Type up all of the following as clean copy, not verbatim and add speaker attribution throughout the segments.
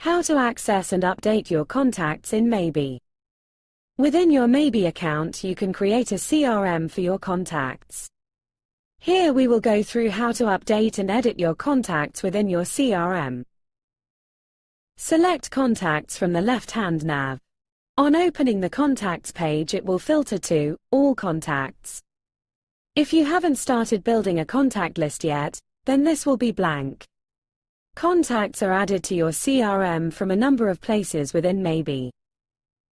Speaker 1: How to access and update your contacts in Maybe. Within your Maybe account, you can create a CRM for your contacts. Here we will go through how to update and edit your contacts within your CRM. Select Contacts from the left-hand nav. On opening the Contacts page, it will filter to All Contacts. If you haven't started building a contact list yet, then this will be blank. Contacts are added to your CRM from a number of places within Maybe.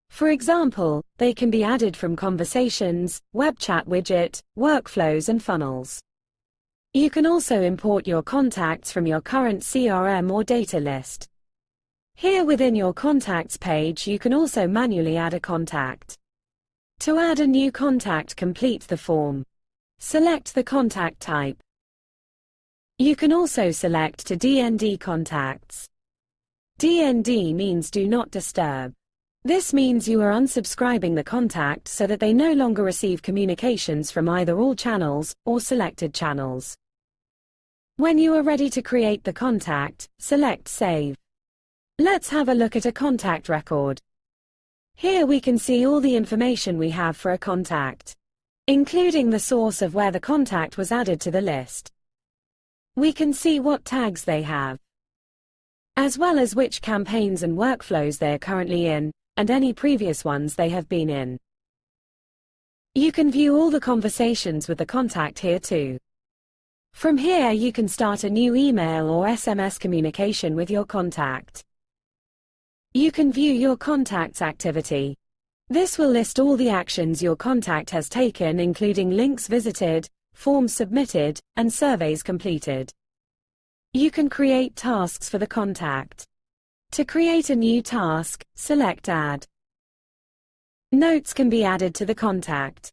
Speaker 1: For example, they can be added from conversations, web chat widget, workflows and funnels. You can also import your contacts from your current CRM or data list. Here within your contacts page, you can also manually add a contact. To add a new contact, complete the form. Select the contact type. You can also select to DND contacts. DND means do not disturb. This means you are unsubscribing the contact so that they no longer receive communications from either all channels or selected channels. When you are ready to create the contact, select Save. Let's have a look at a contact record. Here we can see all the information we have for a contact, including the source of where the contact was added to the list. We can see what tags they have, as well as which campaigns and workflows they are currently in, and any previous ones they have been in. You can view all the conversations with the contact here too. From here you can start a new email or SMS communication with your contact. You can view your contact's activity. This will list all the actions your contact has taken, including links visited, forms submitted, and surveys completed. You can create tasks for the contact. To create a new task, select Add. Notes can be added to the contact,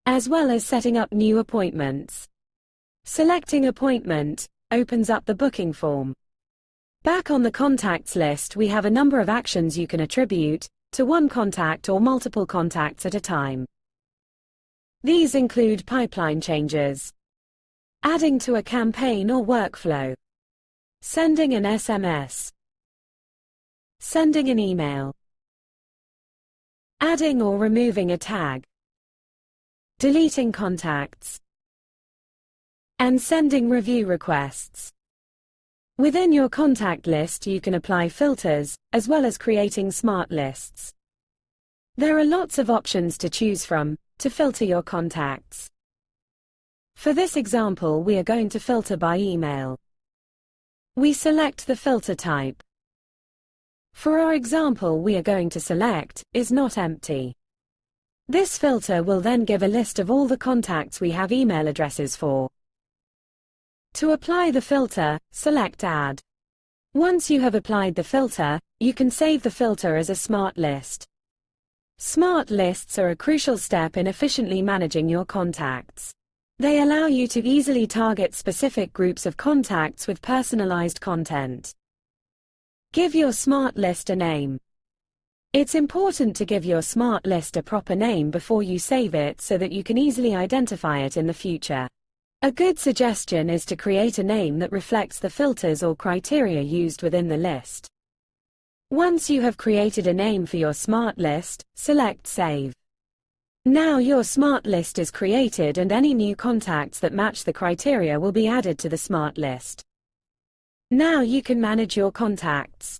Speaker 1: as well as setting up new appointments. Selecting Appointment opens up the booking form. Back on the contacts list, we have a number of actions you can attribute to one contact or multiple contacts at a time. These include pipeline changes, adding to a campaign or workflow, sending an SMS, sending an email, adding or removing a tag, deleting contacts, and sending review requests. Within your contact list, you can apply filters, as well as creating smart lists. There are lots of options to choose from to filter your contacts. For this example, we are going to filter by email. We select the filter type. For our example, we are going to select is not empty. This filter will then give a list of all the contacts we have email addresses for. To apply the filter, select Add. Once you have applied the filter, you can save the filter as a smart list. Smart lists are a crucial step in efficiently managing your contacts. They allow you to easily target specific groups of contacts with personalized content. Give your smart list a name. It's important to give your smart list a proper name before you save it so that you can easily identify it in the future. A good suggestion is to create a name that reflects the filters or criteria used within the list. Once you have created a name for your smart list, select Save. Now your smart list is created and any new contacts that match the criteria will be added to the smart list. Now you can manage your contacts.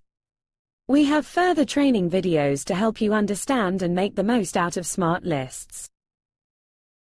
Speaker 1: We have further training videos to help you understand and make the most out of smart lists.